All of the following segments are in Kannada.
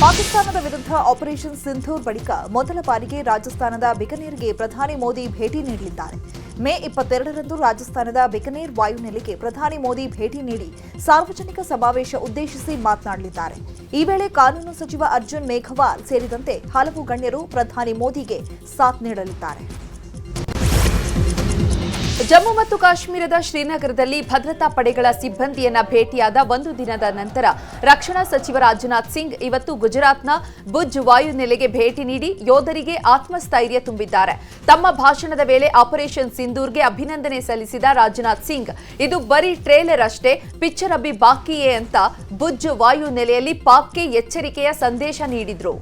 ಪಾಕಿಸ್ತಾನದ ವಿರುದ್ಧ ಆಪರೇಷನ್ ಸಿಂಧೂರ್ ಬಳಿಕ ಮೊದಲ ಬಾರಿಗೆ ರಾಜಸ್ಥಾನದ ಬಿಕನೇರ್ಗೆ ಪ್ರಧಾನಿ ಮೋದಿ ಭೇಟಿ ನೀಡಲಿದ್ದಾರೆ. ಮೇ 22ರಂದು ರಾಜಸ್ಥಾನದ ಬಿಕನೇರ್ ವಾಯುನೆಲೆಗೆ ಪ್ರಧಾನಿ ಮೋದಿ ಭೇಟಿ ನೀಡಿ ಸಾರ್ವಜನಿಕ ಸಮಾವೇಶ ಉದ್ದೇಶಿಸಿ ಮಾತನಾಡಲಿದ್ದಾರೆ. ಈ ವೇಳೆ ಕಾನೂನು ಸಚಿವ ಅರ್ಜುನ್ ಮೇಘವಾಲ್ ಸೇರಿದಂತೆ ಹಲವು ಗಣ್ಯರು ಪ್ರಧಾನಿ ಮೋದಿಗೆ ಸಾಥ್ ನೀಡಲಿದ್ದಾರೆ. ಜಮ್ಮು ಮತ್ತು ಕಾಶ್ಮೀರದ ಶ್ರೀನಗರದಲ್ಲಿ ಭದ್ರತಾ ಪಡೆಗಳ ಸಿಬ್ಬಂದಿಯನ್ನ ಭೇಟಿಯಾದ ಒಂದು ದಿನದ ನಂತರ ರಕ್ಷಣಾ ಸಚಿವ ರಾಜನಾಥ್ ಸಿಂಗ್ ಇವತ್ತು ಗುಜರಾತ್ನ ಭುಜ್ ವಾಯುನೆಲೆಗೆ ಭೇಟಿ ನೀಡಿ ಯೋಧರಿಗೆ ಆತ್ಮಸ್ಥೈರ್ಯ ತುಂಬಿದ್ದಾರೆ. ತಮ್ಮ ಭಾಷಣದ ವೇಳೆ ಆಪರೇಷನ್ ಸಿಂಧೂರ್ಗೆ ಅಭಿನಂದನೆ ಸಲ್ಲಿಸಿದ ರಾಜನಾಥ್ ಸಿಂಗ್, ಇದು ಬರೀ ಟ್ರೇಲರ್ ಅಷ್ಟೇ, ಪಿಕ್ಚರ್ ಅಭಿ ಬಾಕಿಯೇ ಅಂತ ಭುಜ್ ವಾಯುನೆಲೆಯಲ್ಲಿ ಪಾಕ್ಗೆ ಎಚ್ಚರಿಕೆಯ ಸಂದೇಶ ನೀಡಿದ್ರು.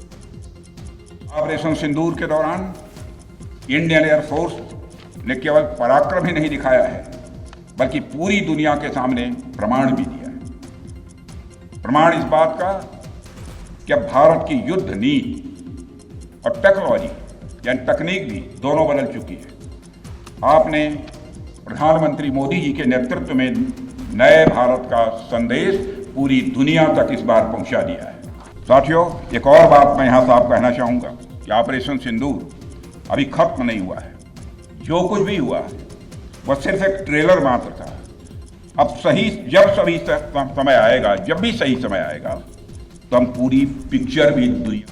ऑपरेशन सिंदूर के दौरान इंडियन एयरफोर्स ने केवल पराक्रम ही नहीं दिखाया है, बल्कि पूरी दुनिया के सामने प्रमाण भी दिया है. प्रमाण इस बात का कि अब भारत की युद्ध नीति और टेक्नोलॉजी यानी तकनीक भी दोनों बदल चुकी है. आपने प्रधानमंत्री मोदी जी के नेतृत्व में नए भारत का संदेश पूरी दुनिया तक इस बार पहुंचा दिया है. साथियों, एक और बात मैं यहाँ साफ कहना चाहूँगा कि ऑपरेशन सिंदूर अभी खत्म नहीं हुआ है. जो कुछ भी हुआ है वह सिर्फ एक ट्रेलर मात्र था. अब जब समय आएगा, जब भी सही समय आएगा, तो हम पूरी पिक्चर भी दुनिया.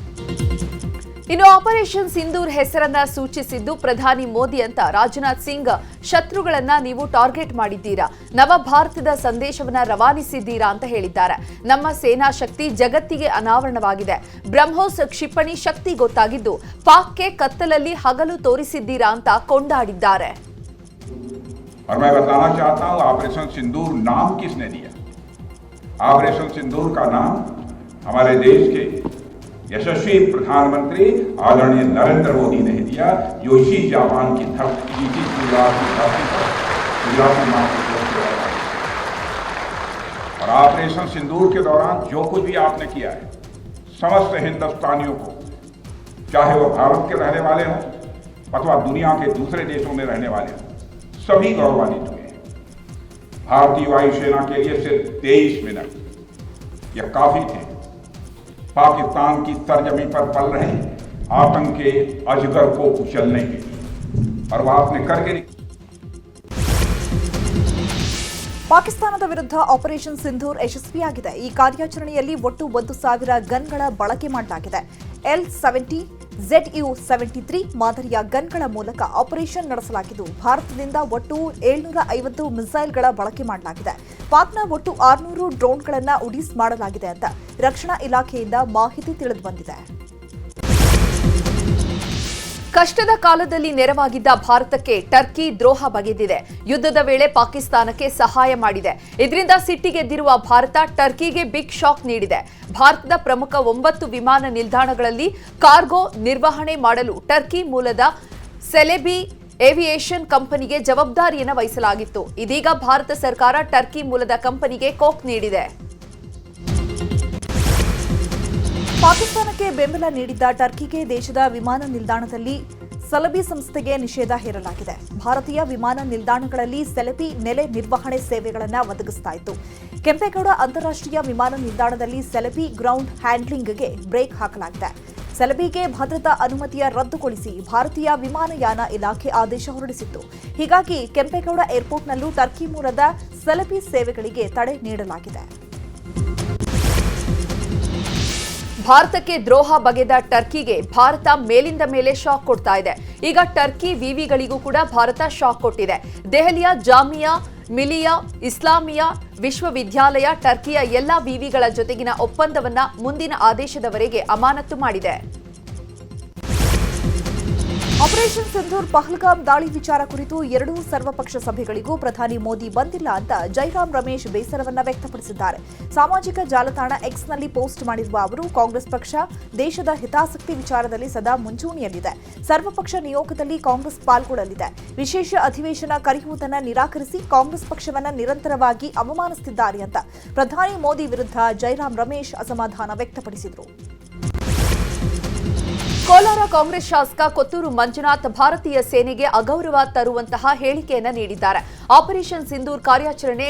ಇನ್ನು ಆಪರೇಷನ್ ಸಿಂಧೂರ್ ಹೆಸರನ್ನ ಸೂಚಿಸಿದ್ದು ಪ್ರಧಾನಿ ಮೋದಿ ಅಂತ ರಾಜನಾಥ್ ಸಿಂಗ್, ಶತ್ರುಗಳನ್ನ ನೀವು ಟಾರ್ಗೆಟ್ ಮಾಡಿದ್ದೀರಾ, ನವ ಭಾರತದ ಸಂದೇಶವನ್ನ ರವಾನಿಸಿದ್ದೀರಾ ಅಂತ ಹೇಳಿದ್ದಾರೆ. ನಮ್ಮ ಸೇನಾ ಶಕ್ತಿ ಜಗತ್ತಿಗೆ ಅನಾವರಣವಾಗಿದೆ. ಬ್ರಹ್ಮೋಸ್ ಕ್ಷಿಪಣಿ ಶಕ್ತಿ ಗೊತ್ತಾಗಿದ್ದು ಪಾಕ್ಗೆ ಕತ್ತಲಲ್ಲಿ ಹಗಲು ತೋರಿಸಿದ್ದೀರಾ ಅಂತ ಕೊಂಡಾಡಿದ್ದಾರೆ. ऑपरेशन सिंदूर नाम किसने दिया? ऑपरेशन सिंदूर का नाम हमारे देश के यशस्वी प्रधानमंत्री आदरणीय नरेंद्र मोदी ने दिया, जो इसी जापान की धरती, इसी गुजरात की धरती पर और ऑपरेशन सिंदूर के दौरान जो कुछ भी आपने किया है, समस्त हिंदुस्तानियों को, चाहे वो भारत के रहने वाले हों अथवा दुनिया के दूसरे देशों में रहने वाले हों, सभी गौरवान्वित हुए. भारतीय वायुसेना के लिए सिर्फ 23 मिनट यह काफी थे पाकिस्तान की सरजमी पर पल रहे आतंक के अजगर को कुचलने के लिए, और वह आपने करके. ಪಾಕಿಸ್ತಾನದ ವಿರುದ್ಧ ಆಪರೇಷನ್ ಸಿಂಧೂರ್ ಯಶಸ್ವಿಯಾಗಿದೆ. ಈ ಕಾರ್ಯಾಚರಣೆಯಲ್ಲಿ ಒಟ್ಟು 1,000 ಗನ್ಗಳ ಬಳಕೆ ಮಾಡಲಾಗಿದೆ. L-70, ZU-73 ಮಾದರಿಯ ಗನ್ಗಳ ಮೂಲಕ ಆಪರೇಷನ್ ನಡೆಸಲಾಗಿದ್ದು ಭಾರತದಿಂದ ಒಟ್ಟು 750 ಮಿಸೈಲ್ಗಳ ಬಳಕೆ ಮಾಡಲಾಗಿದೆ. ಪಾಕ್ನ ಒಟ್ಟು 600 ಡ್ರೋನ್ಗಳನ್ನು ಉಡೀಸ್ ಮಾಡಲಾಗಿದೆ ಅಂತ ರಕ್ಷಣಾ ಇಲಾಖೆಯಿಂದ ಮಾಹಿತಿ ತಿಳಿದುಬಂದಿದೆ. ಕಷ್ಟದ ಕಾಲದಲ್ಲಿ ನೆರವಾಗಿದ್ದ ಭಾರತಕ್ಕೆ ಟರ್ಕಿ ದ್ರೋಹ ಬಗೆದಿದೆ. ಯುದ್ಧದ ವೇಳೆ ಪಾಕಿಸ್ತಾನಕ್ಕೆ ಸಹಾಯ ಮಾಡಿದೆ. ಇದರಿಂದ ಸಿಟ್ಟಿಗೆದ್ದಿರುವ ಭಾರತ ಟರ್ಕಿಗೆ ಬಿಗ್ ಶಾಕ್ ನೀಡಿದೆ. ಭಾರತದ ಪ್ರಮುಖ 9 ವಿಮಾನ ನಿಲ್ದಾಣಗಳಲ್ಲಿ ಕಾರ್ಗೋ ನಿರ್ವಹಣೆ ಮಾಡಲು ಟರ್ಕಿ ಮೂಲದ ಸೆಲೆಬಿ ಏವಿಯೇಷನ್ ಕಂಪನಿಗೆ ಜವಾಬ್ದಾರಿಯನ್ನು ವಹಿಸಲಾಗಿತ್ತು. ಇದೀಗ ಭಾರತ ಸರ್ಕಾರ ಟರ್ಕಿ ಮೂಲದ ಕಂಪನಿಗೆ ಕೋಕ್ ನೀಡಿದೆ. ಪಾಕಿಸ್ತಾನಕ್ಕೆ ಬೆಂಬಲ ನೀಡಿದ್ದ ಟರ್ಕಿಗೆ ದೇಶದ ವಿಮಾನ ನಿಲ್ದಾಣದಲ್ಲಿ ಸೆಲೆಬಿ ಸಂಸ್ಥೆಗೆ ನಿಷೇಧ ಹೇರಲಾಗಿದೆ. ಭಾರತೀಯ ವಿಮಾನ ನಿಲ್ದಾಣಗಳಲ್ಲಿ ಸೆಲೆಬಿ ನೆಲೆ ನಿರ್ವಹಣೆ ಸೇವೆಗಳನ್ನು ಒದಗಿಸ್ತಾ ಇತ್ತು. ಕೆಂಪೇಗೌಡ ಅಂತಾರಾಷ್ಟ್ರೀಯ ವಿಮಾನ ನಿಲ್ದಾಣದಲ್ಲಿ ಸೆಲೆಬಿ ಗ್ರೌಂಡ್ ಹ್ಯಾಂಡ್ಲಿಂಗ್ಗೆ ಬ್ರೇಕ್ ಹಾಕಲಾಗಿದೆ. ಸೆಲೆಬಿಗೆ ಭದ್ರತಾ ಅನುಮತಿಯ ರದ್ದುಗೊಳಿಸಿ ಭಾರತೀಯ ವಿಮಾನಯಾನ ಇಲಾಖೆ ಆದೇಶ ಹೊರಡಿಸಿತ್ತು. ಹೀಗಾಗಿ ಕೆಂಪೇಗೌಡ ಏರ್ಪೋರ್ಟ್ನಲ್ಲೂ ಟರ್ಕಿ ಮೂಲದ ಸೆಲೆಬಿ ಸೇವೆಗಳಿಗೆ ತಡೆ ನೀಡಲಾಗಿದೆ. ಭಾರತಕ್ಕೆ ದ್ರೋಹ ಬಗೆದ ಟರ್ಕಿಗೆ ಭಾರತ ಮೇಲಿಂದ ಮೇಲೆ ಶಾಕ್ ಕೊಡ್ತಾ ಇದೆ. ಈಗ ಟರ್ಕಿ ವಿವಿಗಳಿಗೂ ಕೂಡ ಭಾರತ ಶಾಕ್ ಕೊಟ್ಟಿದೆ. ದೆಹಲಿಯ ಜಾಮಿಯಾ ಮಿಲಿಯಾ ಇಸ್ಲಾಮಿಯಾ ವಿಶ್ವವಿದ್ಯಾಲಯ ಟರ್ಕಿಯ ಎಲ್ಲಾ ವಿವಿಗಳ ಜೊತೆಗಿನ ಒಪ್ಪಂದವನ್ನ ಮುಂದಿನ ಆದೇಶದವರೆಗೆ ಅಮಾನತು ಮಾಡಿದೆ. ಆಪರೇಷನ್ ಸಿಂಧೂರ್ ಪಹಲ್ಗಾಮ್ ದಾಳಿ ವಿಚಾರ ಕುರಿತು ಎರಡೂ ಸರ್ವಪಕ್ಷ ಸಭೆಗಳಿಗೂ ಪ್ರಧಾನಿ ಮೋದಿ ಬಂದಿಲ್ಲ ಅಂತ ಜೈರಾಮ್ ರಮೇಶ್ ಬೇಸರವನ್ನ ವ್ಯಕ್ತಪಡಿಸಿದ್ದಾರೆ. ಸಾಮಾಜಿಕ ಜಾಲತಾಣ ಎಕ್ಸ್ನಲ್ಲಿ ಪೋಸ್ಟ್ ಮಾಡಿರುವ ಅವರು, ಕಾಂಗ್ರೆಸ್ ಪಕ್ಷ ದೇಶದ ಹಿತಾಸಕ್ತಿ ವಿಚಾರದಲ್ಲಿ ಸದಾ ಮುಂಚೂಣಿಯಲ್ಲಿದೆ. ಸರ್ವಪಕ್ಷ ನಿಯೋಗದಲ್ಲಿ ಕಾಂಗ್ರೆಸ್ ಪಾಲ್ಗೊಳ್ಳಲಿದೆ. ವಿಶೇಷ ಅಧಿವೇಶನ ಕರೆಯುವುದನ್ನು ನಿರಾಕರಿಸಿ ಕಾಂಗ್ರೆಸ್ ಪಕ್ಷವನ್ನ ನಿರಂತರವಾಗಿ ಅವಮಾನಿಸುತ್ತಿದ್ದಾರೆ ಅಂತ ಪ್ರಧಾನಿ ಮೋದಿ ವಿರುದ್ಧ ಜೈರಾಮ್ ರಮೇಶ್ ಅಸಮಾಧಾನ ವ್ಯಕ್ತಪಡಿಸಿದರು. ಕೋಲಾರ ಕಾಂಗ್ರೆಸ್ ಶಾಸಕ ಕೊತ್ತೂರು ಮಂಜುನಾಥ್ ಭಾರತೀಯ ಸೇನೆಗೆ ಅಗೌರವ ತರುವಂತಹ ಹೇಳಿಕೆಯನ್ನ ನೀಡಿದ್ದಾರೆ. ಆಪರೇಷನ್ ಸಿಂಧೂರ್ ಕಾರ್ಯಾಚರಣೆ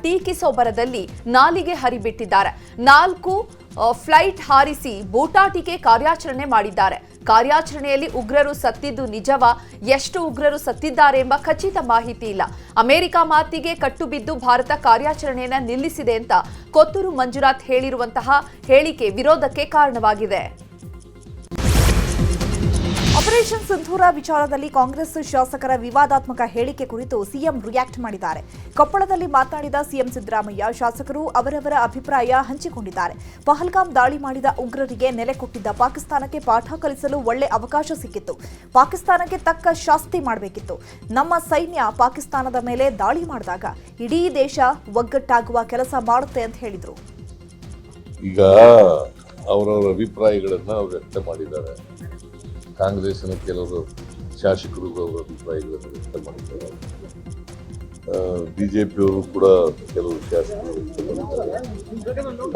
ಟೀಕಿಸೋ ಬರದಲ್ಲಿ ನಾಲಿಗೆ ಹರಿಬಿಟ್ಟಿದ್ದಾರೆ. 4 ಫ್ಲೈಟ್ ಹಾರಿಸಿ ಬೂಟಾಟಿಕೆ ಕಾರ್ಯಾಚರಣೆ ಮಾಡಿದ್ದಾರೆ. ಕಾರ್ಯಾಚರಣೆಯಲ್ಲಿ ಉಗ್ರರು ಸತ್ತಿದ್ದು ನಿಜವಾ? ಎಷ್ಟು ಉಗ್ರರು ಸತ್ತಿದ್ದಾರೆ ಎಂಬ ಖಚಿತ ಮಾಹಿತಿ ಇಲ್ಲ. ಅಮೆರಿಕ ಮಾತಿಗೆ ಕಟ್ಟುಬಿದ್ದು ಭಾರತ ಕಾರ್ಯಾಚರಣೆಯನ್ನ ನಿಲ್ಲಿಸಿದೆ ಅಂತ ಕೊತ್ತೂರು ಮಂಜುನಾಥ್ ಹೇಳಿರುವಂತಹ ಹೇಳಿಕೆ ವಿರೋಧಕ್ಕೆ ಕಾರಣವಾಗಿದೆ. ಆಪರೇಷನ್ ಸಿಂಧೂರ ವಿಚಾರದಲ್ಲಿ ಕಾಂಗ್ರೆಸ್ ಶಾಸಕರ ವಿವಾದಾತ್ಮಕ ಹೇಳಿಕೆ ಕುರಿತು ಸಿಎಂ ರಿಯಾಕ್ಟ್ ಮಾಡಿದ್ದಾರೆ. ಕೊಪ್ಪಳದಲ್ಲಿ ಮಾತನಾಡಿದ ಸಿಎಂ ಸಿದ್ದರಾಮಯ್ಯ, ಶಾಸಕರು ಅವರವರ ಅಭಿಪ್ರಾಯ ಹಂಚಿಕೊಂಡಿದ್ದಾರೆ. ಪಹಲ್ಗಾಮ್ ದಾಳಿ ಮಾಡಿದ ಉಗ್ರರಿಗೆ ನೆಲೆ ಕೊಟ್ಟಿದ್ದ ಪಾಕಿಸ್ತಾನಕ್ಕೆ ಪಾಠ ಕಲಿಸಲು ಒಳ್ಳೆ ಅವಕಾಶ ಸಿಕ್ಕಿತ್ತು. ಪಾಕಿಸ್ತಾನಕ್ಕೆ ತಕ್ಕ ಶಾಸ್ತಿ ಮಾಡಬೇಕಿತ್ತು. ನಮ್ಮ ಸೈನ್ಯ ಪಾಕಿಸ್ತಾನದ ಮೇಲೆ ದಾಳಿ ಮಾಡಿದಾಗ ಇಡೀ ದೇಶ ಒಗ್ಗಟ್ಟಾಗುವ ಕೆಲಸ ಮಾಡುತ್ತೆ ಅಂತ ಹೇಳಿದರು. ಈಗ ಅವರವರ ಅಭಿಪ್ರಾಯಗಳನ್ನು ಅವರು ವ್ಯಕ್ತ ಮಾಡಿದ್ದಾರೆ. ಕಾಂಗ್ರೆಸ್ನ ಕೆಲವರು ಶಾಸಕರು ಅವರ ಅಭಿಪ್ರಾಯಗಳನ್ನು ವ್ಯಕ್ತ ಮಾಡಿದ್ದಾರೆ. ಬಿಜೆಪಿಯವರು ಕೂಡ ಕೆಲವರು ಶಾಸಕರು ವ್ಯಕ್ತ ಮಾಡಿದ್ದಾರೆ.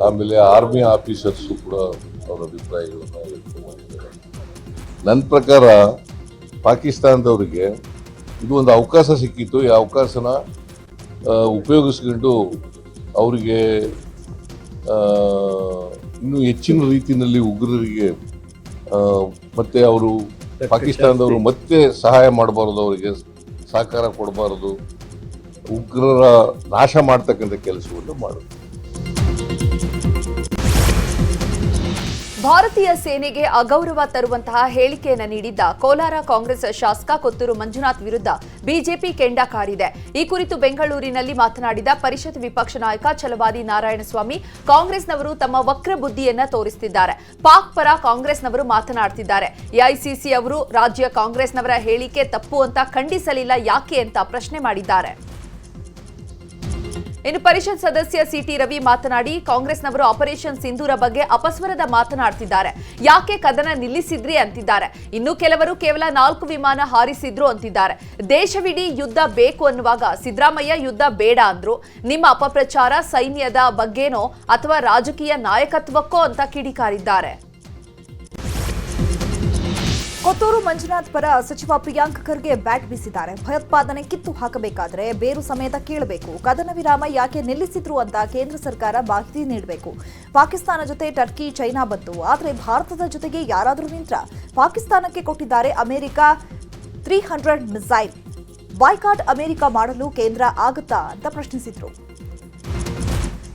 ಆಮೇಲೆ ಆರ್ಮಿ ಆಫೀಸರ್ಸು ಕೂಡ ಅವರ ಅಭಿಪ್ರಾಯಗಳನ್ನು ವ್ಯಕ್ತ ಮಾಡಿದ್ದಾರೆ. ನನ್ನ ಪ್ರಕಾರ ಪಾಕಿಸ್ತಾನದವರಿಗೆ ಇದು ಒಂದು ಅವಕಾಶ ಸಿಕ್ಕಿತ್ತು. ಈ ಅವಕಾಶನ ಉಪಯೋಗಿಸ್ಕೊಂಡು ಅವರಿಗೆ ಇನ್ನೂ ಹೆಚ್ಚಿನ ರೀತಿಯಲ್ಲಿ ಉಗ್ರರಿಗೆ ಮತ್ತೆ ಅವರು ಪಾಕಿಸ್ತಾನದವರು ಮತ್ತೆ ಸಹಾಯ ಮಾಡಬಾರದು, ಅವರಿಗೆ ಸಹಕಾರ ಕೊಡಬಾರದು, ಉಗ್ರರ ನಾಶ ಮಾಡ್ತಕ್ಕಂಥ ಕೆಲಸವನ್ನು ಮಾಡೋದು. ಭಾರತೀಯ ಸೇನೆಗೆ ಅಗೌರವ ತರುವಂತಹ ಹೇಳಿಕೆಯನ್ನು ನೀಡಿದ್ದ ಕೋಲಾರ ಕಾಂಗ್ರೆಸ್ ಶಾಸಕ ಕೊತ್ತೂರು ಮಂಜುನಾಥ್ ವಿರುದ್ಧ ಬಿಜೆಪಿ ಕೆಂಡ ಕಾರಿದೆ. ಈ ಕುರಿತು ಬೆಂಗಳೂರಿನಲ್ಲಿ ಮಾತನಾಡಿದ ಪರಿಷತ್ ವಿಪಕ್ಷ ನಾಯಕ ಛಲವಾದಿ ನಾರಾಯಣಸ್ವಾಮಿ, ಕಾಂಗ್ರೆಸ್ನವರು ತಮ್ಮ ವಕ್ರ ಬುದ್ಧಿಯನ್ನ ತೋರಿಸುತ್ತಿದ್ದಾರೆ. ಪಾಕ್ ಪರ ಕಾಂಗ್ರೆಸ್ನವರು ಮಾತನಾಡುತ್ತಿದ್ದಾರೆ. ಎಐಸಿಸಿ ಅವರು ರಾಜ್ಯ ಕಾಂಗ್ರೆಸ್ನವರ ಹೇಳಿಕೆ ತಪ್ಪು ಅಂತ ಖಂಡಿಸಲಿಲ್ಲ, ಯಾಕೆ ಅಂತ ಪ್ರಶ್ನೆ ಮಾಡಿದ್ದಾರೆ. ಇನ್ನು ಪರಿಷತ್ ಸದಸ್ಯ ಸಿಟಿ ರವಿ ಮಾತನಾಡಿ, ಕಾಂಗ್ರೆಸ್ನವರು ಆಪರೇಷನ್ ಸಿಂಧೂರ ಬಗ್ಗೆ ಅಪಸ್ವರದ ಮಾತನಾಡ್ತಿದ್ದಾರೆ. ಯಾಕೆ ಕದನ ನಿಲ್ಲಿಸಿದ್ರಿ ಅಂತಿದ್ದಾರೆ. ಇನ್ನು ಕೆಲವರು ಕೇವಲ 4 ವಿಮಾನ ಹಾರಿಸಿದ್ರು ಅಂತಿದ್ದಾರೆ. ದೇಶವಿಡೀ ಯುದ್ಧ ಬೇಕು ಅನ್ನುವಾಗ ಸಿದ್ದರಾಮಯ್ಯ ಯುದ್ಧ ಬೇಡ ಅಂದ್ರು. ನಿಮ್ಮ ಅಪಪ್ರಚಾರ ಸೈನ್ಯದ ಬಗ್ಗೆನೋ ಅಥವಾ ರಾಜಕೀಯ ನಾಯಕತ್ವಕ್ಕೋ ಅಂತ ಕಿಡಿಕಾರಿದ್ದಾರೆ. ಕೊತ್ತೂರು ಮಂಜುನಾಥ್ ಪರ ಸಚಿವ ಪ್ರಿಯಾಂಕ್ ಖರ್ಗೆ ಬ್ಯಾಟ್ ಬೀಸಿದ್ದಾರೆ. ಭಯೋತ್ಪಾದನೆ ಕಿತ್ತು ಹಾಕಬೇಕಾದ್ರೆ ಬೇರು ಸಮೇತ ಕೀಳಬೇಕು. ಕದನ ವಿರಾಮ ಯಾಕೆ ನಿಲ್ಲಿಸಿದ್ರು ಅಂತ ಕೇಂದ್ರ ಸರ್ಕಾರ ಮಾಹಿತಿ ನೀಡಬೇಕು. ಪಾಕಿಸ್ತಾನ ಜೊತೆ ಟರ್ಕಿ, ಚೈನಾ ಬಂತು, ಆದರೆ ಭಾರತದ ಜೊತೆಗೆ ಯಾರಾದರೂ ನಿಂತ್ರ? ಪಾಕಿಸ್ತಾನಕ್ಕೆ ಕೊಟ್ಟಿದ್ದಾರೆ ಅಮೆರಿಕ 300 ಮಿಸೈಲ್. ಬಾಯ್ಕಾಟ್ ಅಮೆರಿಕ ಮಾಡಲು ಕೇಂದ್ರ ಆಗುತ್ತಾ ಅಂತ ಪ್ರಶ್ನಿಸಿದ್ರು.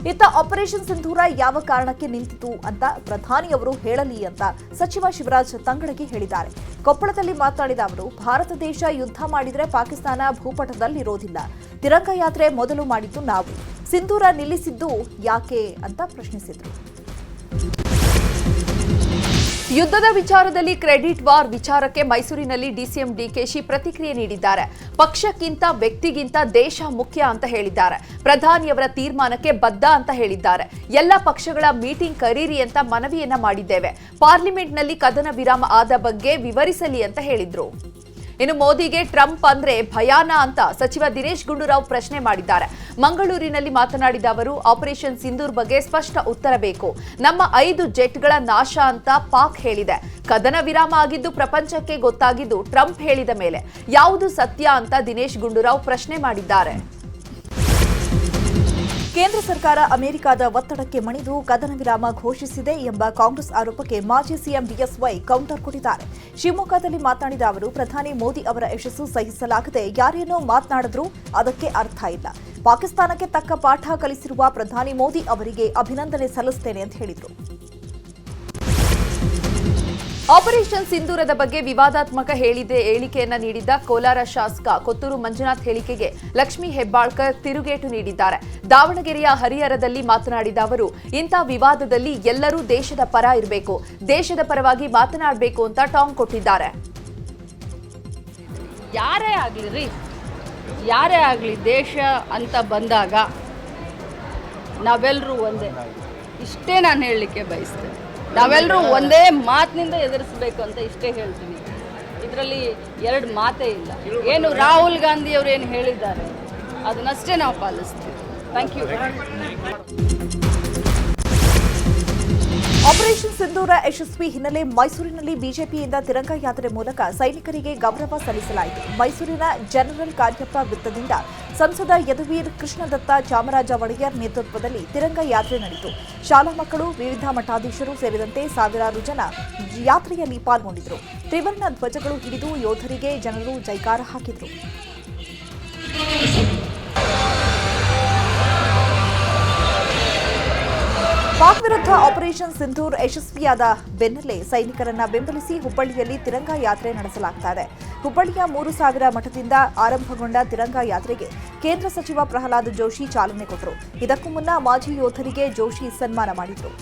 ಇತ್ತ ಆಪರೇಷನ್ ಸಿಂಧೂರ ಯಾವ ಕಾರಣಕ್ಕೆ ನಿಂತಿತು ಅಂತ ಪ್ರಧಾನಿಯವರು ಹೇಳಲಿ ಅಂತ ಸಚಿವ ಶಿವರಾಜ್ ತಂಗಡಗಿ ಹೇಳಿದ್ದಾರೆ. ಕೊಪ್ಪಳದಲ್ಲಿ ಮಾತನಾಡಿದ ಅವರು, ಭಾರತ ದೇಶ ಯುದ್ಧ ಮಾಡಿದರೆ ಪಾಕಿಸ್ತಾನ ಭೂಪಟದಲ್ಲಿರೋದಿಲ್ಲ. ತಿರಂಗ ಯಾತ್ರೆ ಮೊದಲು ಮಾಡಿದ್ದು ನಾವು. ಸಿಂಧೂರ ನಿಲ್ಲಿಸಿದ್ದು ಯಾಕೆ ಅಂತ ಪ್ರಶ್ನಿಸಿದ್ರು. ಯುದ್ಧದ ವಿಚಾರದಲ್ಲಿ ಕ್ರೆಡಿಟ್ ವಾರ್ ವಿಚಾರಕ್ಕೆ ಮೈಸೂರಿನಲ್ಲಿ ಡಿಸಿಎಂ ಡಿಕೆಶಿ ಪ್ರತಿಕ್ರಿಯೆ ನೀಡಿದ್ದಾರೆ. ಪಕ್ಷಕ್ಕಿಂತ ವ್ಯಕ್ತಿಗಿಂತ ದೇಶ ಮುಖ್ಯ ಅಂತ ಹೇಳಿದ್ದಾರೆ. ಪ್ರಧಾನಿಯವರ ತೀರ್ಮಾನಕ್ಕೆ ಬದ್ಧ ಅಂತ ಹೇಳಿದ್ದಾರೆ. ಎಲ್ಲ ಪಕ್ಷಗಳ ಮೀಟಿಂಗ್ ಕರೀರಿ ಅಂತ ಮನವಿಯನ್ನ ಮಾಡಿದ್ದೇವೆ. ಪಾರ್ಲಿಮೆಂಟ್ನಲ್ಲಿ ಕದನ ವಿರಾಮ ಆದ ಬಗ್ಗೆ ವಿವರಿಸಲಿ ಅಂತ ಹೇಳಿದ್ರು. ಇನ್ನು ಮೋದಿಗೆ ಟ್ರಂಪ್ ಅಂದ್ರೆ ಭಯಾನ ಅಂತ ಸಚಿವ ದಿನೇಶ್ ಗುಂಡೂರಾವ್ ಪ್ರಶ್ನೆ ಮಾಡಿದ್ದಾರೆ. ಮಂಗಳೂರಿನಲ್ಲಿ ಮಾತನಾಡಿದ ಅವರು, ಆಪರೇಷನ್ ಸಿಂಧೂರ್ ಬಗ್ಗೆ ಸ್ಪಷ್ಟ ಉತ್ತರ ಬೇಕು. ನಮ್ಮ 5 ಜೆಟ್ಗಳ ನಾಶ ಅಂತ ಪಾಕ್ ಹೇಳಿದೆ. ಕದನ ವಿರಾಮ ಆಗಿದ್ದು ಪ್ರಪಂಚಕ್ಕೆ ಗೊತ್ತಾಗಿದ್ದು ಟ್ರಂಪ್ ಹೇಳಿದ ಮೇಲೆ. ಯಾವುದು ಸತ್ಯ ಅಂತ ದಿನೇಶ್ ಗುಂಡೂರಾವ್ ಪ್ರಶ್ನೆ ಮಾಡಿದ್ದಾರೆ. ಕೇಂದ್ರ ಸರ್ಕಾರ ಅಮೆರಿಕದ ಒತ್ತಡಕ್ಕೆ ಮಣಿದು ಕದನ ವಿರಾಮ ಘೋಷಿಸಿದೆ ಎಂಬ ಕಾಂಗ್ರೆಸ್ ಆರೋಪಕ್ಕೆ ಮಾಜಿ ಸಿಎಂ ಬಿಎಸ್ವೈ ಕೌಂಟರ್ ಕೊಟ್ಟಿದ್ದಾರೆ. ಶಿವಮೊಗ್ಗದಲ್ಲಿ ಮಾತನಾಡಿದ ಅವರು, ಪ್ರಧಾನಿ ಮೋದಿ ಅವರ ಯಶಸ್ಸು ಸಹಿಸಲಾಗದೆ ಯಾರೇನೋ ಮಾತನಾಡಿದ್ರು ಅದಕ್ಕೆ ಅರ್ಥ ಇಲ್ಲ. ಪಾಕಿಸ್ತಾನಕ್ಕೆ ತಕ್ಕ ಪಾಠ ಕಲಿಸಿರುವ ಪ್ರಧಾನಿ ಮೋದಿ ಅವರಿಗೆ ಅಭಿನಂದನೆ ಸಲ್ಲಿಸುತ್ತೇನೆ ಅಂತ ಹೇಳಿದರು. ಆಪರೇಷನ್ ಸಿಂಧೂರದ ಬಗ್ಗೆ ವಿವಾದಾತ್ಮಕ ಹೇಳಿಕೆಯನ್ನ ನೀಡಿದ್ದ ಕೋಲಾರ ಶಾಸಕ ಕೊತ್ತೂರು ಮಂಜುನಾಥ್ ಹೇಳಿಕೆಗೆ ಲಕ್ಷ್ಮೀ ಹೆಬ್ಬಾಳ್ಕರ್ ತಿರುಗೇಟು ನೀಡಿದ್ದಾರೆ. ದಾವಣಗೆರೆಯ ಹರಿಹರದಲ್ಲಿ ಮಾತನಾಡಿದ ಅವರು, ಇಂಥ ವಿವಾದದಲ್ಲಿ ಎಲ್ಲರೂ ದೇಶದ ಪರ ಇರಬೇಕು, ದೇಶದ ಪರವಾಗಿ ಮಾತನಾಡಬೇಕು ಅಂತ ಟಾಂಗ್ ಕೊಟ್ಟಿದ್ದಾರೆ. ಯಾರೇ ಆಗಲಿ ದೇಶ ಅಂತ ಬಂದಾಗ ನಾವೆಲ್ಲರೂ ಒಂದೇ, ಇಷ್ಟೇ ನಾನು ಹೇಳಲಿಕ್ಕೆ ಬಯಸ್ತೇನೆ. ನಾವೆಲ್ಲರೂ ಒಂದೇ ಮಾತಿನಿಂದ ಎದುರಿಸಬೇಕು ಅಂತ ಇಷ್ಟೇ ಹೇಳ್ತೀನಿ. ಇದರಲ್ಲಿ 2 ಮಾತೇ ಇಲ್ಲ. ಏನು ರಾಹುಲ್ ಗಾಂಧಿ ಅವರು ಏನು ಹೇಳಿದ್ದಾರೆ ಅದನ್ನಷ್ಟೇ ನಾವು ಪಾಲಿಸ್ತೀವಿ. Thank you. ಆಪರೇಷನ್ ಸಿಂಧೂರ ಯಶಸ್ವಿ ಹಿನ್ನೆಲೆ ಮೈಸೂರಿನಲ್ಲಿ ಬಿಜೆಪಿಯಿಂದ ತಿರಂಗ ಯಾತ್ರೆ ಮೂಲಕ ಸೈನಿಕರಿಗೆ ಗೌರವ ಸಲ್ಲಿಸಲಾಯಿತು. ಮೈಸೂರಿನ ಜನರಲ್ ಕಾರ್ಯಪ್ಪ ವೃತ್ತದಿಂದ ಸಂಸದ ಯದುವೀರ್ ಕೃಷ್ಣದತ್ತ ಚಾಮರಾಜ ಒಡೆಯರ್ ನೇತೃತ್ವದಲ್ಲಿ ತಿರಂಗ ಯಾತ್ರೆ ನಡೆಯಿತು. ಶಾಲಾ ಮಕ್ಕಳು, ವಿವಿಧ ಮಠಾಧೀಶರು ಸೇರಿದಂತೆ ಸಾವಿರಾರು ಜನ ಯಾತ್ರೆಯಲ್ಲಿ ಪಾಲ್ಗೊಂಡಿದ್ದರು. ತ್ರಿವರ್ಣ ಧ್ವಜಗಳು ಹಿಡಿದು ಯೋಧರಿಗೆ ಜನರು ಜೈಕಾರ ಹಾಕಿದರು. ಪಾಕ್ ವಿರುದ್ಧ ಆಪರೇಷನ್ ಸಿಂಧೂರ್ ಯಶಸ್ವಿಯಾದ ಬೆನ್ನಲ್ಲೇ ಸೈನಿಕರನ್ನ ಬೆಂಬಲಿಸಿ ಹುಬ್ಬಳ್ಳಿಯಲ್ಲಿ ತಿರಂಗ ಯಾತ್ರೆ ನಡೆಸಲಾಗ್ತಾ ಇದೆ. ಹುಬ್ಬಳ್ಳಿಯ 3000 ಮಠದಿಂದ ಆರಂಭಗೊಂಡ ತಿರಂಗ ಯಾತ್ರೆಗೆ ಕೇಂದ್ರ ಸಚಿವ ಪ್ರಹ್ಲಾದ್ ಜೋಶಿ ಚಾಲನೆ ಕೊಟ್ಟರು. ಇದಕ್ಕೂ ಮುನ್ನ ಮಾಜಿ ಯೋಧರಿಗೆ ಜೋಶಿ ಸನ್ಮಾನ ಮಾಡಿದರು.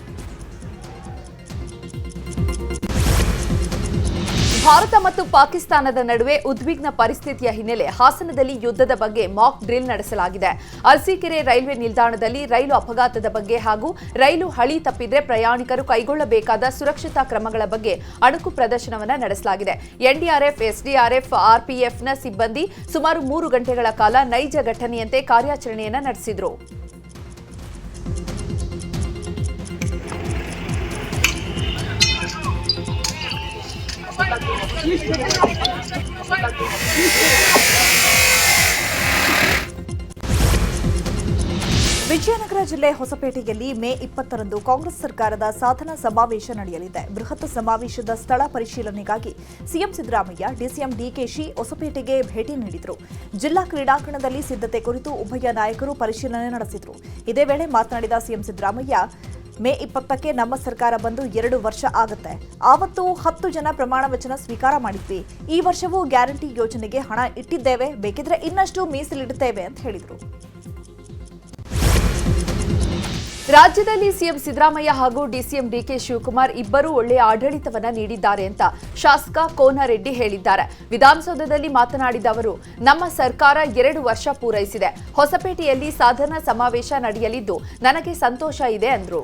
ಭಾರತ ಮತ್ತು ಪಾಕಿಸ್ತಾನದ ನಡುವೆ ಉದ್ವಿಗ್ನ ಪರಿಸ್ಥಿತಿಯ ಹಿನ್ನೆಲೆ ಹಾಸನದಲ್ಲಿ ಯುದ್ಧದ ಬಗ್ಗೆ ಮಾಕ್ ಡ್ರಿಲ್ ನಡೆಸಲಾಗಿದೆ. ಅರಸೀಕೆರೆ ರೈಲ್ವೆ ನಿಲ್ದಾಣದಲ್ಲಿ ರೈಲು ಅಪಘಾತದ ಬಗ್ಗೆ ಹಾಗೂ ರೈಲು ಹಳಿ ತಪ್ಪಿದ್ರೆ ಪ್ರಯಾಣಿಕರು ಕೈಗೊಳ್ಳಬೇಕಾದ ಸುರಕ್ಷತಾ ಕ್ರಮಗಳ ಬಗ್ಗೆ ಅಣುಕು ಪ್ರದರ್ಶನವನ್ನು ನಡೆಸಲಾಗಿದೆ. ಎನ್ಡಿಆರ್ಎಫ್, ಎಸ್ಡಿಆರ್ಎಫ್, ಆರ್ಪಿಎಫ್ನ ಸಿಬ್ಬಂದಿ ಸುಮಾರು 3 ಗಂಟೆಗಳ ಕಾಲ ನೈಜ ಘಟನೆಯಂತೆ ಕಾರ್ಯಾಚರಣೆಯನ್ನು ನಡೆಸಿದರು. ವಿಜಯನಗರ ಜಿಲ್ಲೆ ಹೊಸಪೇಟೆಯಲ್ಲಿ ಮೇ 20ರಂದು ಕಾಂಗ್ರೆಸ್ ಸರ್ಕಾರದ ಸಾಧನಾ ಸಮಾವೇಶ ನಡೆಯಲಿದೆ. ಬೃಹತ್ ಸಮಾವೇಶದ ಸ್ಥಳ ಪರಿಶೀಲನೆಗಾಗಿ ಸಿಎಂ ಸಿದ್ದರಾಮಯ್ಯ, ಡಿಸಿಎಂ ಡಿಕೆಶಿ ಹೊಸಪೇಟೆಗೆ ಭೇಟಿ ನೀಡಿದರು. ಜಿಲ್ಲಾ ಕ್ರೀಡಾಂಗಣದಲ್ಲಿ ಸಿದ್ಧತೆ ಕುರಿತು ಉಭಯ ನಾಯಕರು ಪರಿಶೀಲನೆ ನಡೆಸಿದರು. ಇದೇ ವೇಳೆ ಮಾತನಾಡಿದ ಸಿಎಂ ಸಿದ್ದರಾಮಯ್ಯ, ಮೇ 20ಕ್ಕೆ ನಮ್ಮ ಸರ್ಕಾರ ಬಂದು 2 ವರ್ಷ ಆಗುತ್ತೆ. ಆವತ್ತು 10 ಜನ ಪ್ರಮಾಣ ವಚನ ಸ್ವೀಕಾರ ಮಾಡಿದ್ವಿ. ಈ ವರ್ಷವೂ ಗ್ಯಾರಂಟಿ ಯೋಜನೆಗೆ ಹಣ ಇಟ್ಟಿದ್ದೇವೆ, ಬೇಕಿದ್ರೆ ಇನ್ನಷ್ಟು ಮೀಸಲಿಡುತ್ತೇವೆ ಅಂತ ಹೇಳಿದರು. ರಾಜ್ಯದಲ್ಲಿ ಸಿಎಂ ಸಿದ್ದರಾಮಯ್ಯ ಹಾಗೂ ಡಿಸಿಎಂ ಡಿಕೆ ಶಿವಕುಮಾರ್ ಇಬ್ಬರೂ ಒಳ್ಳೆಯ ಆಡಳಿತವನ್ನ ನೀಡಿದ್ದಾರೆ ಅಂತ ಶಾಸಕ ಕೋನರೆಡ್ಡಿ ಹೇಳಿದ್ದಾರೆ. ವಿಧಾನಸೌಧದಲ್ಲಿ ಮಾತನಾಡಿದ ಅವರು, ನಮ್ಮ ಸರ್ಕಾರ 2 ವರ್ಷ ಪೂರೈಸಿದೆ. ಹೊಸಪೇಟೆಯಲ್ಲಿ ಸಾಧನಾ ಸಮಾವೇಶ ನಡೆಯಲಿದ್ದು ನನಗೆ ಸಂತೋಷ ಇದೆ ಎಂದರು.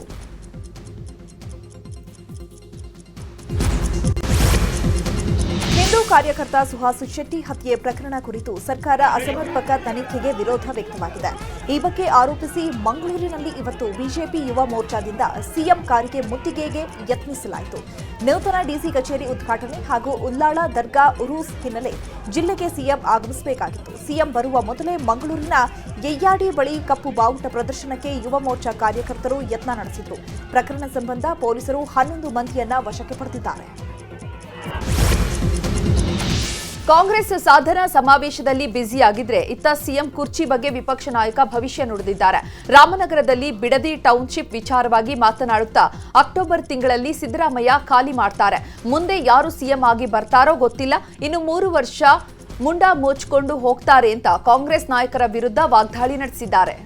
ಹಿಂದೂ ಕಾರ್ಯಕರ್ತ ಸುಹಾಸ್ ಶೆಟ್ಟಿ ಹತ್ಯೆ ಪ್ರಕರಣ ಕುರಿತು ಸರ್ಕಾರ ಅಸಮರ್ಪಕ ತನಿಖೆಗೆ ವಿರೋಧ ವ್ಯಕ್ತವಾಗಿದೆ. ಈ ಬಗ್ಗೆ ಆರೋಪಿಸಿ ಮಂಗಳೂರಿನಲ್ಲಿ ಇವತ್ತು ಬಿಜೆಪಿ ಯುವ ಮೋರ್ಚಾದಿಂದ ಸಿಎಂ ಕಾರಿಗೆ ಮುತ್ತಿಗೆಗೆ ಯತ್ನಿಸಲಾಯಿತು. ನೂತನ ಡಿಸಿ ಕಚೇರಿ ಉದ್ಘಾಟನೆ ಹಾಗೂ ಉಲ್ಲಾಳ ದರ್ಗಾ ಉರೂಸ್ ಹಿನ್ನೆಲೆ ಜಿಲ್ಲೆಗೆ ಸಿಎಂ ಆಗಮಿಸಬೇಕಾಗಿತ್ತು. ಸಿಎಂ ಬರುವ ಮೊದಲೇ ಮಂಗಳೂರಿನ ಯಯ್ಯಾಡಿ ಬಳಿ ಕಪ್ಪು ಬಾವುಟ ಪ್ರದರ್ಶನಕ್ಕೆ ಯುವ ಮೋರ್ಚಾ ಕಾರ್ಯಕರ್ತರು ಯತ್ನ ನಡೆಸಿದರು. ಪ್ರಕರಣ ಸಂಬಂಧ ಪೊಲೀಸರು 11 ಮಂದಿಯನ್ನ ವಶಕ್ಕೆ ಪಡೆದಿದ್ದಾರೆ. ಕಾಂಗ್ರೆಸ್ ಸಾಧನಾ ಸಮಾವೇಶದಲ್ಲಿ ಬ್ಯುಸಿಯಾಗಿದ್ರೆ ಇತ್ತ ಸಿಎಂ ಕುರ್ಚಿ ಬಗ್ಗೆ ವಿಪಕ್ಷ ನಾಯಕ ಭವಿಷ್ಯ ನುಡಿದಿದ್ದಾರೆ. ರಾಮನಗರದಲ್ಲಿ ಬಿಡದಿ ಟೌನ್ಶಿಪ್ ವಿಚಾರವಾಗಿ ಮಾತನಾಡುತ್ತಾ ಅಕ್ಟೋಬರ್ ತಿಂಗಳಲ್ಲಿ ಸಿದ್ದರಾಮಯ್ಯ ಖಾಲಿ ಮಾಡ್ತಾರೆ, ಮುಂದೆ ಯಾರು ಸಿಎಂ ಆಗಿ ಬರ್ತಾರೋ ಗೊತ್ತಿಲ್ಲ, ಇನ್ನು 3 ವರ್ಷ ಮುಂಡ ಮುಚ್ಚಿಕೊಂಡು ಹೋಗ್ತಾರೆ ಅಂತ ಕಾಂಗ್ರೆಸ್ ನಾಯಕರ ವಿರುದ್ಧ ವಾಗ್ದಾಳಿ ನಡೆಸಿದ್ದಾರೆ.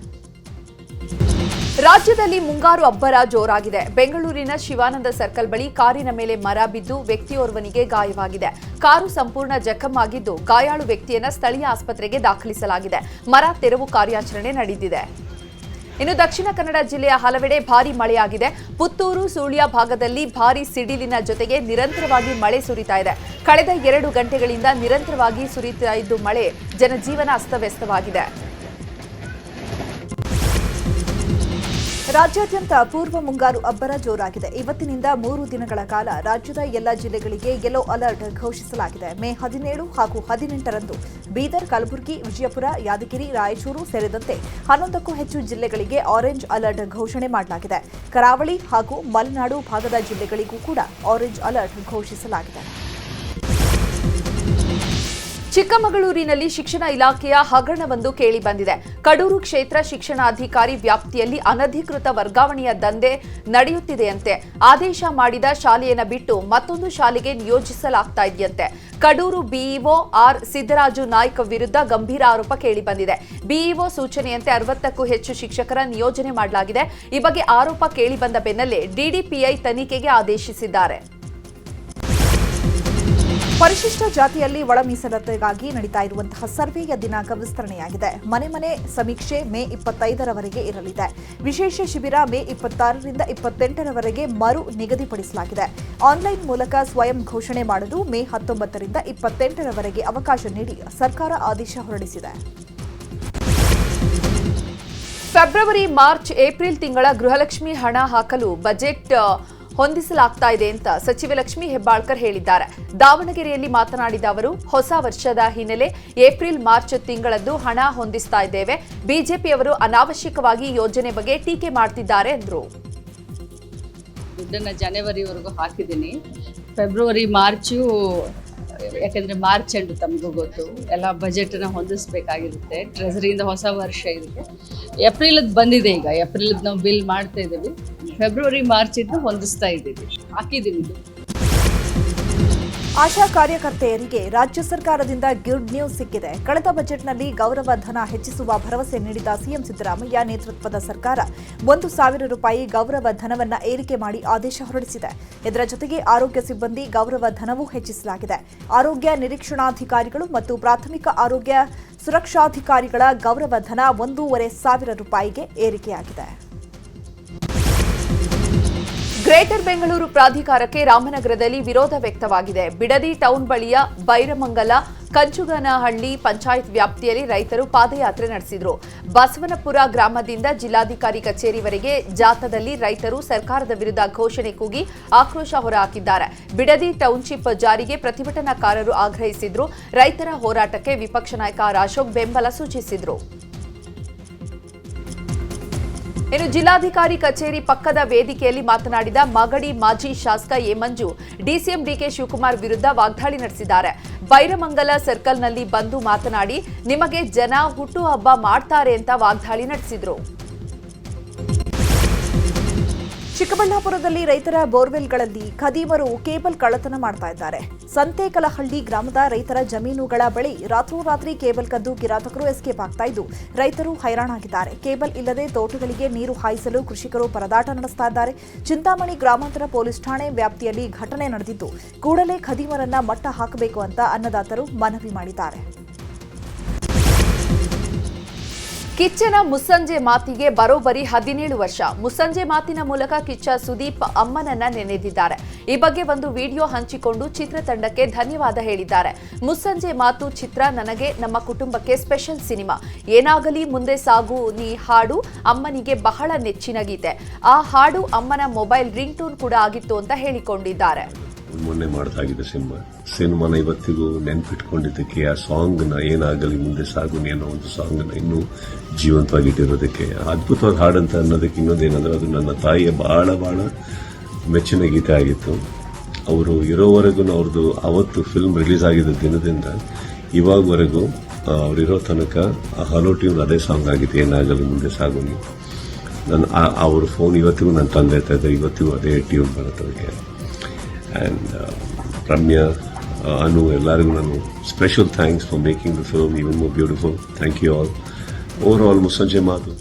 ರಾಜ್ಯದಲ್ಲಿ ಮುಂಗಾರು ಅಬ್ಬರ ಜೋರಾಗಿದೆ. ಬೆಂಗಳೂರಿನ ಶಿವಾನಂದ ಸರ್ಕಲ್ ಬಳಿ ಕಾರಿನ ಮೇಲೆ ಮರ ಬಿದ್ದು ವ್ಯಕ್ತಿಯೋರ್ವನಿಗೆ ಗಾಯವಾಗಿದೆ. ಕಾರು ಸಂಪೂರ್ಣ ಜಖಂ ಆಗಿದ್ದು ಗಾಯಾಳು ವ್ಯಕ್ತಿಯನ್ನ ಸ್ಥಳೀಯ ಆಸ್ಪತ್ರೆಗೆ ದಾಖಲಿಸಲಾಗಿದೆ. ಮರ ತೆರವು ಕಾರ್ಯಾಚರಣೆ ನಡೆದಿದೆ. ಇನ್ನು ದಕ್ಷಿಣ ಕನ್ನಡ ಜಿಲ್ಲೆಯ ಹಲವೆಡೆ ಭಾರೀ ಮಳೆಯಾಗಿದೆ. ಪುತ್ತೂರು, ಸುಳ್ಯ ಭಾಗದಲ್ಲಿ ಭಾರೀ ಸಿಡಿಲಿನ ಜೊತೆಗೆ ನಿರಂತರವಾಗಿ ಮಳೆ ಸುರಿತಾ ಇದೆ. ಕಳೆದ 2 ಗಂಟೆಗಳಿಂದ ನಿರಂತರವಾಗಿ ಸುರಿತಾ ಇದ್ದು ಮಳೆ ಜನಜೀವನ ಅಸ್ತವ್ಯಸ್ತವಾಗಿದೆ. ರಾಜ್ಯಾದ್ಯಂತ ಪೂರ್ವ ಮುಂಗಾರು ಅಬ್ಬರ ಜೋರಾಗಿದೆ. ಇವತ್ತಿನಿಂದ 3 ದಿನಗಳ ಕಾಲ ರಾಜ್ಯದ ಎಲ್ಲ ಜಿಲ್ಲೆಗಳಿಗೆ ಯೆಲ್ಲೋ ಅಲರ್ಟ್ ಘೋಷಿಸಲಾಗಿದೆ. ಮೇ 17 ಹಾಗೂ 18ರಂದು ಬೀದರ್, ಕಲಬುರಗಿ, ವಿಜಯಪುರ, ಯಾದಗಿರಿ, ರಾಯಚೂರು ಸೇರಿದಂತೆ 11ಕ್ಕೂ ಹೆಚ್ಚು ಜಿಲ್ಲೆಗಳಿಗೆ ಆರೆಂಜ್ ಅಲರ್ಟ್ ಘೋಷಣೆ ಮಾಡಲಾಗಿದೆ. ಕರಾವಳಿ ಹಾಗೂ ಮಲೆನಾಡು ಭಾಗದ ಜಿಲ್ಲೆಗಳಿಗೂ ಕೂಡ ಆರೆಂಜ್ ಅಲರ್ಟ್ ಘೋಷಿಸಲಾಗಿದೆ. ಚಿಕ್ಕಮಗಳೂರಿನಲ್ಲಿ ಶಿಕ್ಷಣ ಇಲಾಖೆಯ ಹಗರಣವೊಂದು ಕೇಳಿಬಂದಿದೆ. ಕಡೂರು ಕ್ಷೇತ್ರ ಶಿಕ್ಷಣಾಧಿಕಾರಿ ವ್ಯಾಪ್ತಿಯಲ್ಲಿ ಅನಧಿಕೃತ ವರ್ಗಾವಣೆಯ ದಂಧೆ ನಡೆಯುತ್ತಿದೆಯಂತೆ. ಆದೇಶ ಮಾಡಿದ ಶಾಲೆಯನ್ನು ಬಿಟ್ಟು ಮತ್ತೊಂದು ಶಾಲೆಗೆ ನಿಯೋಜಿಸಲಾಗ್ತಾ ಇದೆಯಂತೆ. ಕಡೂರು ಬಿಇಒ ಆರ್ ಸಿದ್ದರಾಜು ನಾಯ್ಕ್ ವಿರುದ್ಧ ಗಂಭೀರ ಆರೋಪ ಕೇಳಿಬಂದಿದೆ. ಬಿಇಒ ಸೂಚನೆಯಂತೆ 60ಕ್ಕೂ ಹೆಚ್ಚು ಶಿಕ್ಷಕರ ನಿಯೋಜನೆ ಮಾಡಲಾಗಿದೆ. ಈ ಬಗ್ಗೆ ಆರೋಪ ಕೇಳಿಬಂದ ಬೆನ್ನಲ್ಲೇ ಡಿಡಿಪಿಐ ತನಿಖೆಗೆ ಆದೇಶಿಸಿದ್ದಾರೆ. ಪರಿಶಿಷ್ಟ ಜಾತಿಯಲ್ಲಿ ಒಳ ಮೀಸಲಾತಿಗಾಗಿ ನಡೀತಾ ಇರುವಂತಹ ಸರ್ವೆಯ ದಿನಾಂಕ ವಿಸ್ತರಣೆಯಾಗಿದೆ. ಮನೆ ಮನೆ ಸಮೀಕ್ಷೆ ಮೇ 25ರವರೆಗೆ ಇರಲಿದೆ. ವಿಶೇಷ ಶಿಬಿರ ಮೇ 26ರಿಂದ 28ರವರೆಗೆ ಮರು ನಿಗದಿಪಡಿಸಲಾಗಿದೆ. ಆನ್ಲೈನ್ ಮೂಲಕ ಸ್ವಯಂ ಘೋಷಣೆ ಮಾಡಲು ಮೇ 19ರಿಂದ 28ರವರೆಗೆ ಅವಕಾಶ ನೀಡಿ ಸರ್ಕಾರ ಆದೇಶ ಹೊರಡಿಸಿದೆ. ಫೆಬ್ರವರಿ, ಮಾರ್ಚ್, ಏಪ್ರಿಲ್ ತಿಂಗಳ ಗೃಹಲಕ್ಷ್ಮಿ ಹಣ ಹಾಕಲು ಬಜೆಟ್ ಹೊಂದಿಸಲಾಗ್ತಾ ಇದೆ ಅಂತ ಸಚಿವೆ ಲಕ್ಷ್ಮೀ ಹೆಬ್ಬಾಳ್ಕರ್ ಹೇಳಿದ್ದಾರೆ. ದಾವಣಗೆರೆಯಲ್ಲಿ ಮಾತನಾಡಿದ ಅವರು, ಹೊಸ ವರ್ಷದ ಹಿನ್ನೆಲೆ ಏಪ್ರಿಲ್ ಮಾರ್ಚ್ ತಿಂಗಳದ್ದು ಹಣ ಹೊಂದಿಸ್ತಾ ಇದ್ದೇವೆ. ಬಿಜೆಪಿಯವರು ಅನಾವಶ್ಯಕವಾಗಿ ಯೋಜನೆ ಬಗ್ಗೆ ಟೀಕೆ ಮಾಡ್ತಿದ್ದಾರೆ ಎಂದರು. ದುಡ್ಡನ್ನು ಜನವರಿವರೆಗೂ ಹಾಕಿದ್ದೀನಿ. ಫೆಬ್ರವರಿ ಮಾರ್ಚು, ಯಾಕಂದರೆ ಮಾರ್ಚ್ ಎಂಡು ತಮಗೂ ಗೊತ್ತು, ಎಲ್ಲ ಬಜೆಟನ್ನು ಹೊಂದಿಸ್ಬೇಕಾಗಿರುತ್ತೆ. ಟ್ರೆಸರಿಯಿಂದ ಹೊಸ ವರ್ಷ ಇದಕ್ಕೆ. ಏಪ್ರಿಲದ್ದು ಬಂದಿದೆ, ಈಗ ಏಪ್ರಿಲದ್ದು ನಾವು ಬಿಲ್ ಮಾಡ್ತಾ ಇದ್ದೀವಿ. ಫೆಬ್ರವರಿ ಮಾರ್ಚಿಂದ ಹೊಂದಿಸ್ತಾ ಇದ್ದೀವಿ, ಹಾಕಿದ್ದೀವಿ ಇದು. ಆಶಾ ಕಾರ್ಯಕರ್ತೆಯರಿಗೆ ರಾಜ್ಯ ಸರ್ಕಾರದಿಂದ ಗುಡ್ ನ್ಯೂಸ್ ಸಿಕ್ಕಿದೆ. ಕಳೆದ ಬಜೆಟ್ನಲ್ಲಿ ಗೌರವ ಧನ ಹೆಚ್ಚಿಸುವ ಭರವಸೆ ನೀಡಿದ ಸಿಎಂ ಸಿದ್ದರಾಮಯ್ಯ ನೇತೃತ್ವದ ಸರ್ಕಾರ 1,000 ರೂಪಾಯಿ ಗೌರವ ಧನವನ್ನು ಏರಿಕೆ ಮಾಡಿ ಆದೇಶ ಹೊರಡಿಸಿದೆ. ಇದರ ಜೊತೆಗೆ ಆರೋಗ್ಯ ಸಿಬ್ಬಂದಿ ಗೌರವ ಧನವೂ ಹೆಚ್ಚಿಸಲಾಗಿದೆ. ಆರೋಗ್ಯ ನಿರೀಕ್ಷಣಾಧಿಕಾರಿಗಳು ಮತ್ತು ಪ್ರಾಥಮಿಕ ಆರೋಗ್ಯ ಸುರಕ್ಷಾಧಿಕಾರಿಗಳ ಗೌರವ ಧನ 1,500 ರೂಪಾಯಿಗೆ ಏರಿಕೆಯಾಗಿದೆ. ಗ್ರೇಟರ್ ಬೆಂಗಳೂರು ಪ್ರಾಧಿಕಾರಕ್ಕೆ ರಾಮನಗರದಲ್ಲಿ ವಿರೋಧ ವ್ಯಕ್ತವಾಗಿದೆ. ಬಿಡದಿ ಟೌನ್ ಬಳಿಯ ಬೈರಮಂಗಲ ಕಂಚುಗನಹಳ್ಳಿ ಪಂಚಾಯತ್ ವ್ಯಾಪ್ತಿಯಲ್ಲಿ ರೈತರು ಪಾದಯಾತ್ರೆ ನಡೆಸಿದರು. ಬಸವನಪುರ ಗ್ರಾಮದಿಂದ ಜಿಲ್ಲಾಧಿಕಾರಿ ಕಚೇರಿವರೆಗೆ ಜಾಥಾದಲ್ಲಿ ರೈತರು ಸರ್ಕಾರದ ವಿರುದ್ಧ ಘೋಷಣೆ ಕೂಗಿ ಆಕ್ರೋಶ ಹೊರಹಾಕಿದ್ದಾರೆ. ಬಿಡದಿ ಟೌನ್ಶಿಪ್ ಜಾರಿಗೆ ಪ್ರತಿಭಟನಾಕಾರರು ಆಗ್ರಹಿಸಿದ್ರು. ರೈತರ ಹೋರಾಟಕ್ಕೆ ವಿಪಕ್ಷ ನಾಯಕ ಆರ್ ಅಶೋಕ್ ಬೆಂಬಲ ಸೂಚಿಸಿದರು. ಇನ್ನು ಜಿಲ್ಲಾಧಿಕಾರಿ ಕಚೇರಿ ಪಕ್ಕದ ವೇದಿಕೆಯಲ್ಲಿ ಮಾತನಾಡಿದ ಮಾಗಡಿ ಮಾಜಿ ಶಾಸಕ ಎ ಮಂಜು, ಡಿಸಿಎಂ ಡಿಕೆ ಶಿವಕುಮಾರ್ ವಿರುದ್ಧ ವಾಗ್ದಾಳಿ ನಡೆಸಿದ್ದಾರೆ. ಬೈರಮಂಗಲ ಸರ್ಕಲ್ನಲ್ಲಿ ಬಂದು ಮಾತನಾಡಿ, ನಿಮಗೆ ಜನ ಹುಟ್ಟುಹಬ್ಬ ಮಾಡ್ತಾರೆ ಅಂತ ವಾಗ್ದಾಳಿ ನಡೆಸಿದರು. ಚಿಕ್ಕಬಳ್ಳಾಪುರದಲ್ಲಿ ರೈತರ ಬೋರ್ವೆಲ್ಗಳಲ್ಲಿ ಖದೀಮರು ಕೇಬಲ್ ಕಳ್ಳತನ ಮಾಡ್ತಾ ಇದ್ದಾರೆ. ಸಂತೇಕಲಹಳ್ಳಿ ಗ್ರಾಮದ ರೈತರ ಜಮೀನುಗಳ ಬಳಿ ರಾತ್ರೋರಾತ್ರಿ ಕೇಬಲ್ ಕದ್ದು ಕಿರಾತಕರು ಎಸ್ಕೇಪ್ ಆಗ್ತಾ ಇದ್ದು ರೈತರು ಹೈರಾಣಾಗಿದ್ದಾರೆ. ಕೇಬಲ್ ಇಲ್ಲದೆ ತೋಟಗಳಿಗೆ ನೀರು ಹಾಯಿಸಲು ಕೃಷಿಕರು ಪರದಾಟ ನಡೆಸ್ತಾ ಇದ್ದಾರೆ. ಚಿಂತಾಮಣಿ ಗ್ರಾಮಾಂತರ ಪೊಲೀಸ್ ಠಾಣೆ ವ್ಯಾಪ್ತಿಯಲ್ಲಿ ಘಟನೆ ನಡೆದಿದ್ದು ಕೂಡಲೇ ಖದೀಮರನ್ನ ಮಟ್ಟ ಹಾಕಬೇಕು ಅಂತ ಅನ್ನದಾತರು ಮನವಿ ಮಾಡಿದ್ದಾರೆ. ಕಿಚ್ಚನ ಮುಸ್ಸಂಜೆ ಮಾತಿಗೆ ಬರೋಬ್ಬರಿ 17 ವರ್ಷ. ಮುಸ್ಸಂಜೆ ಮಾತಿನ ಮೂಲಕ ಕಿಚ್ಚ ಸುದೀಪ್ ಅಮ್ಮನನ್ನ ನೆನೆದಿದ್ದಾರೆ. ಈ ಬಗ್ಗೆ ಒಂದು ವಿಡಿಯೋ ಹಂಚಿಕೊಂಡು ಚಿತ್ರತಂಡಕ್ಕೆ ಧನ್ಯವಾದ ಹೇಳಿದ್ದಾರೆ. ಮುಸ್ಸಂಜೆ ಮಾತು ಚಿತ್ರ ನನಗೆ, ನಮ್ಮ ಕುಟುಂಬಕ್ಕೆ ಸ್ಪೆಷಲ್ ಸಿನಿಮಾ. ಏನಾಗಲಿ ಮುಂದೆ ಸಾಗು ನೀ ಹಾಡು ಅಮ್ಮನಿಗೆ ಬಹಳ ನೆಚ್ಚಿನ ಗೀತೆ. ಆ ಹಾಡು ಅಮ್ಮನ ಮೊಬೈಲ್ ರಿಂಗ್ ಟೋನ್ ಕೂಡ ಆಗಿತ್ತು ಅಂತ ಹೇಳಿಕೊಂಡಿದ್ದಾರೆ. ಮೊನ್ನೆ ಮಾಡ್ದಾಗಿದೆ ಸಿನಿಮಾನ ಇವತ್ತಿಗೂ ನೆನ್ಪಿಟ್ಕೊಂಡಿದ್ದಕ್ಕೆ, ಆ ಸಾಂಗ್ನ ಏನಾಗಲಿ ಮುಂದೆ ಸಾಗುನಿ ಅನ್ನೋ ಒಂದು ಸಾಂಗ್ನ ಇನ್ನೂ ಜೀವಂತವಾಗಿಟ್ಟಿರೋದಕ್ಕೆ, ಅದ್ಭುತವಾದ ಹಾಡಂತ ಅನ್ನೋದಕ್ಕೆ ಇನ್ನೊಂದೇನಂದ್ರೆ ಅದು ನನ್ನ ತಾಯಿಯ ಬಹಳ ಬಹಳ ಮೆಚ್ಚಿನ ಗೀತೆ ಆಗಿತ್ತು. ಅವರು ಇರೋವರೆಗೂ ಅವ್ರದ್ದು ಅವತ್ತು ಫಿಲ್ಮ್ ರಿಲೀಸ್ ಆಗಿದ್ದ ದಿನದಿಂದ ಇವಾಗವರೆಗೂ ಅವರಿರೋ ತನಕ ಹಲೋ ಟ್ಯೂನ್ ಅದೇ ಸಾಂಗ್ ಆಗಿದೆ, ಏನಾಗಲಿ ಮುಂದೆ ಸಾಗುನಿ. ನನ್ನ ಅವ್ರ ಫೋನ್ ಇವತ್ತಿಗೂ ನಾನು ತಂದೆ ಇರ್ತಾ ಇದ್ದೆ, ಇವತ್ತಿಗೂ ಅದೇ ಟ್ಯೂನ್ ಬರುತ್ತೆ ಅದಕ್ಕೆ. And Ramya, Anu, ಎಲ್ಲರಿಗೂ ನಾನು special thanks for making the film even more beautiful. Thank you all. Overall, ಮುಸ್ಸಂಜೆ ಮಾತು